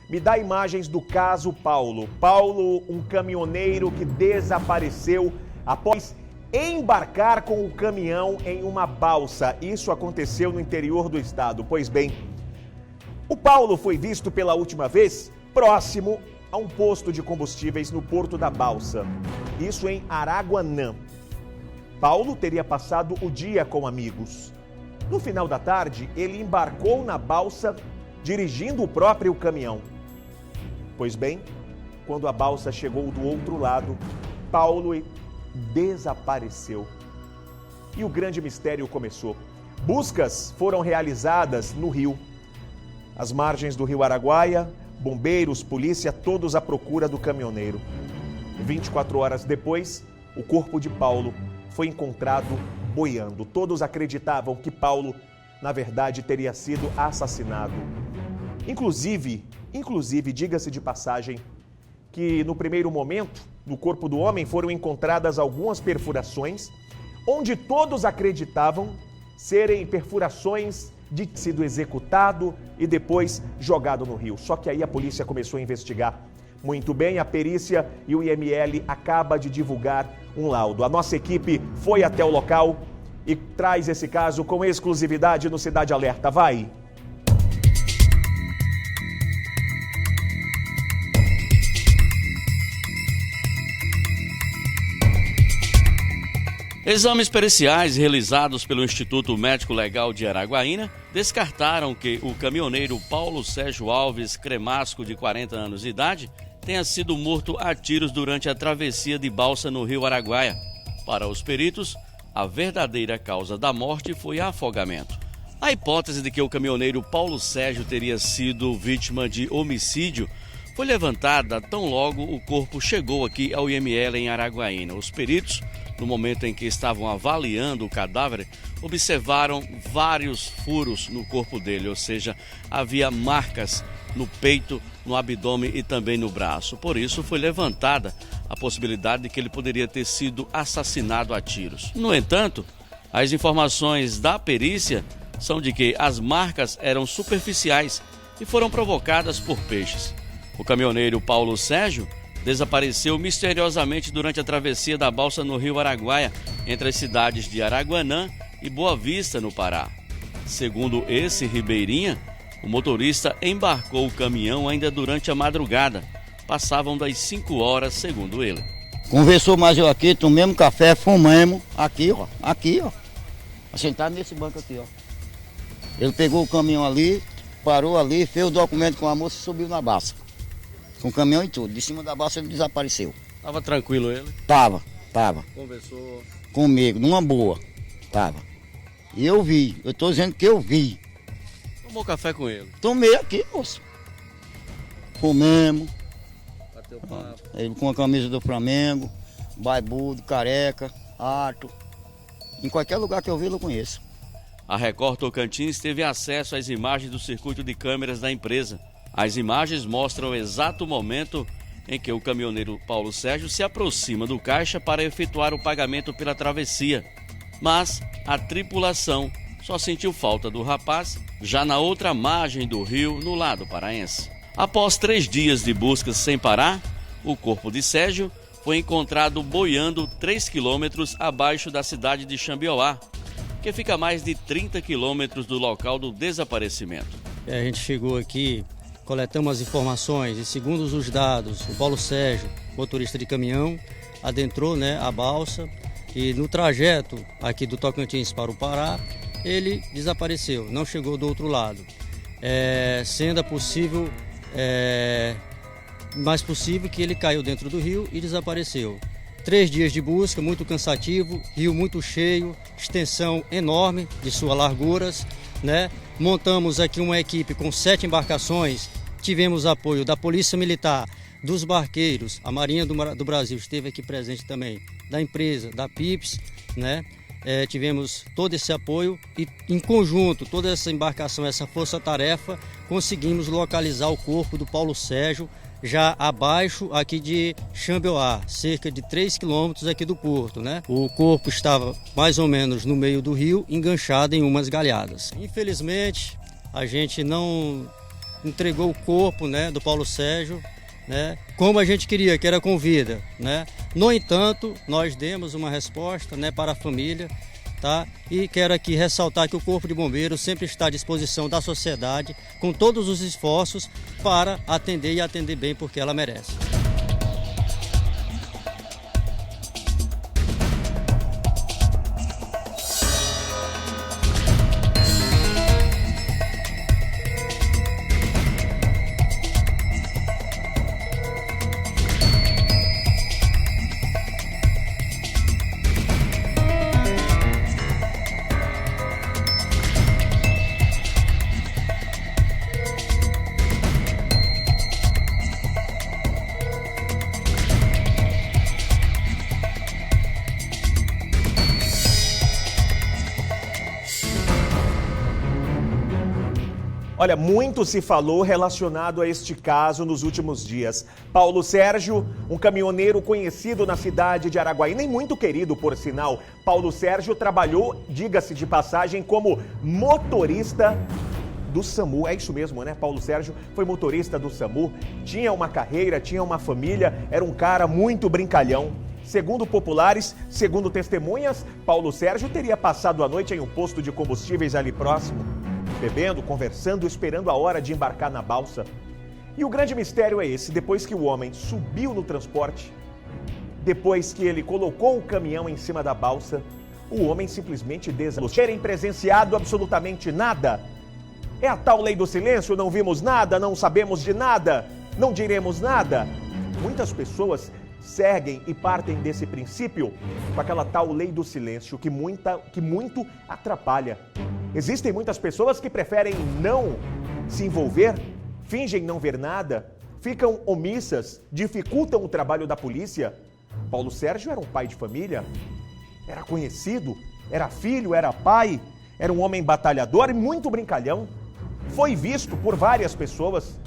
me dá imagens do caso Paulo. Paulo, um caminhoneiro que desapareceu após embarcar com o caminhão em uma balsa. Isso aconteceu no interior do estado. Pois bem, o Paulo foi visto pela última vez próximo a um posto de combustíveis no Porto da Balsa. Isso em Araguanã. Paulo teria passado o dia com amigos. No final da tarde, ele embarcou na balsa, dirigindo o próprio caminhão. Pois bem, quando a balsa chegou do outro lado, Paulo desapareceu. E o grande mistério começou. Buscas foram realizadas no rio. Às margens do rio Araguaia, bombeiros, polícia, todos à procura do caminhoneiro. 24 horas depois, o corpo de Paulo foi encontrado boiando. Todos acreditavam que Paulo, na verdade, teria sido assassinado. Inclusive, diga-se de passagem, que no primeiro momento, no corpo do homem foram encontradas algumas perfurações, onde todos acreditavam serem perfurações de ter sido executado e depois jogado no rio. Só que aí a polícia começou a investigar. Muito bem, a perícia e o IML acaba de divulgar um laudo. A nossa equipe foi até o local e traz esse caso com exclusividade no Cidade Alerta. Vai! Exames periciais realizados pelo Instituto Médico Legal de Araguaína descartaram que o caminhoneiro Paulo Sérgio Alves Cremasco, de 40 anos de idade, tenha sido morto a tiros durante a travessia de balsa no rio Araguaia. Para os peritos, a verdadeira causa da morte foi afogamento. A hipótese de que o caminhoneiro Paulo Sérgio teria sido vítima de homicídio foi levantada tão logo o corpo chegou aqui ao IML em Araguaína. Os peritos, no momento em que estavam avaliando o cadáver, observaram vários furos no corpo dele, ou seja, havia marcas no peito, no abdômen e também no braço. Por isso foi levantada a possibilidade de que ele poderia ter sido assassinado a tiros. No entanto, as informações da perícia são de que as marcas eram superficiais e foram provocadas por peixes. O caminhoneiro Paulo Sérgio desapareceu misteriosamente durante a travessia da balsa no rio Araguaia, entre as cidades de Araguanã e Boa Vista, no Pará. Segundo esse ribeirinha, o motorista embarcou o caminhão ainda durante a madrugada. Passavam das 5 horas, segundo ele. Conversou mais eu aqui, tomemos café, fumamos, aqui ó, sentado nesse banco aqui ó. Ele pegou o caminhão ali, parou ali, fez o documento com a moça e subiu na balsa. Com o caminhão e tudo. De cima da balsa ele desapareceu. Tava tranquilo ele? Tava. Conversou? Comigo, numa boa. Tava. E eu vi, eu tô dizendo que eu vi. Tomou café com ele? Tomei aqui, moço. Comemos. Bateu papo. Ele com a camisa do Flamengo, barbudo, careca, alto. Em qualquer lugar que eu vi, eu conheço. A Record Tocantins teve acesso às imagens do circuito de câmeras da empresa. As imagens mostram o exato momento em que o caminhoneiro Paulo Sérgio se aproxima do caixa para efetuar o pagamento pela travessia. Mas a tripulação só sentiu falta do rapaz já na outra margem do rio, no lado paraense. Após 3 dias de buscas sem parar, o corpo de Sérgio foi encontrado boiando 3 quilômetros abaixo da cidade de Xambioá, que fica a mais de 30 quilômetros do local do desaparecimento. A gente chegou aqui, coletamos as informações e, segundo os dados, o Paulo Sérgio, motorista de caminhão, adentrou a balsa e no trajeto aqui do Tocantins para o Pará, ele desapareceu, não chegou do outro lado. Sendo possível, mais possível que ele caiu dentro do rio e desapareceu. 3 dias de busca, muito cansativo, rio muito cheio, extensão enorme de suas larguras, Montamos aqui uma equipe com 7 embarcações, tivemos apoio da Polícia Militar, dos barqueiros, a Marinha do Brasil esteve aqui presente também, da empresa, da PIPS, tivemos todo esse apoio e em conjunto, toda essa embarcação, essa força-tarefa, conseguimos localizar o corpo do Paulo Sérgio, já abaixo aqui de Xambioá, cerca de 3 quilômetros aqui do porto, O corpo estava mais ou menos no meio do rio, enganchado em umas galhadas. Infelizmente, a gente não entregou o corpo, né, do Paulo Sérgio, né, como a gente queria, que era com vida, né? No entanto, nós demos uma resposta, né, para a família, tá? E quero aqui ressaltar que o Corpo de Bombeiros sempre está à disposição da sociedade, com todos os esforços para atender e atender bem, porque ela merece. Olha, muito se falou relacionado a este caso nos últimos dias. Paulo Sérgio, um caminhoneiro conhecido na cidade de Araguaína e muito querido, por sinal. Paulo Sérgio trabalhou, diga-se de passagem, como motorista do SAMU. É isso mesmo, né? Paulo Sérgio foi motorista do SAMU, tinha uma carreira, tinha uma família, era um cara muito brincalhão. Segundo populares, segundo testemunhas, Paulo Sérgio teria passado a noite em um posto de combustíveis ali próximo, bebendo, conversando, esperando a hora de embarcar na balsa. E o grande mistério é esse: depois que o homem subiu no transporte, depois que ele colocou o caminhão em cima da balsa, o homem simplesmente desapareceu. Terem presenciado absolutamente nada. É a tal lei do silêncio, não vimos nada, não sabemos de nada, não diremos nada. Muitas pessoas seguem e partem desse princípio com aquela tal lei do silêncio que muito atrapalha. Existem muitas pessoas que preferem não se envolver, fingem não ver nada, ficam omissas, dificultam o trabalho da polícia. Paulo Sérgio era um pai de família, era conhecido, era filho, era pai, era um homem batalhador e muito brincalhão. Foi visto por várias pessoas.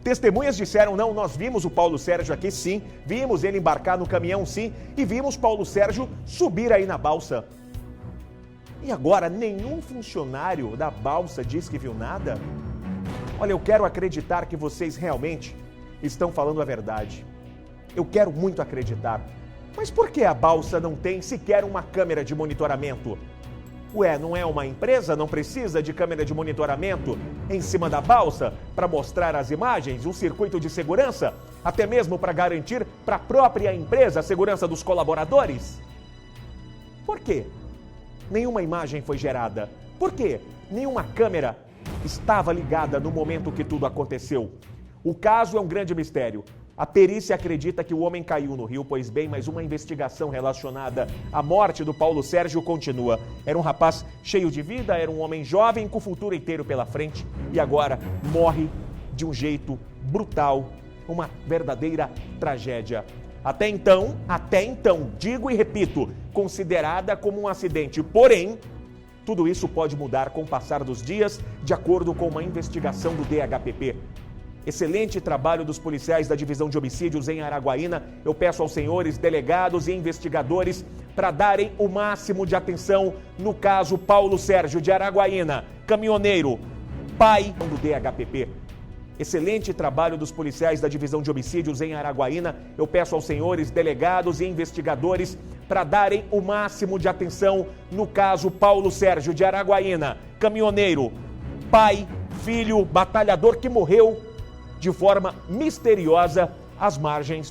Testemunhas disseram: não, nós vimos o Paulo Sérgio aqui sim, vimos ele embarcar no caminhão sim, e vimos Paulo Sérgio subir aí na balsa. E agora nenhum funcionário da balsa diz que viu nada? Olha, eu quero acreditar que vocês realmente estão falando a verdade. Eu quero muito acreditar. Mas por que a balsa não tem sequer uma câmera de monitoramento? Ué, não é uma empresa? Não precisa de câmera de monitoramento em cima da balsa para mostrar as imagens, um circuito de segurança, até mesmo para garantir para a própria empresa a segurança dos colaboradores? Por quê? Nenhuma imagem foi gerada. Por quê? Nenhuma câmera estava ligada no momento que tudo aconteceu. O caso é um grande mistério. A perícia acredita que o homem caiu no rio, pois bem, mas uma investigação relacionada à morte do Paulo Sérgio continua. Era um rapaz cheio de vida, era um homem jovem com o futuro inteiro pela frente e agora morre de um jeito brutal, uma verdadeira tragédia. Até então, digo e repito, considerada como um acidente. Porém, tudo isso pode mudar com o passar dos dias, de acordo com uma investigação do DHPP. Excelente trabalho dos policiais da Divisão de Homicídios em Araguaína. Eu peço aos senhores delegados e investigadores para darem o máximo de atenção no caso Paulo Sérgio de Araguaína, caminhoneiro, pai do DHPP. Excelente trabalho dos policiais da Divisão de Homicídios em Araguaína. Eu peço aos senhores delegados e investigadores para darem o máximo de atenção no caso Paulo Sérgio de Araguaína, caminhoneiro, pai, filho, batalhador que morreu de forma misteriosa às margens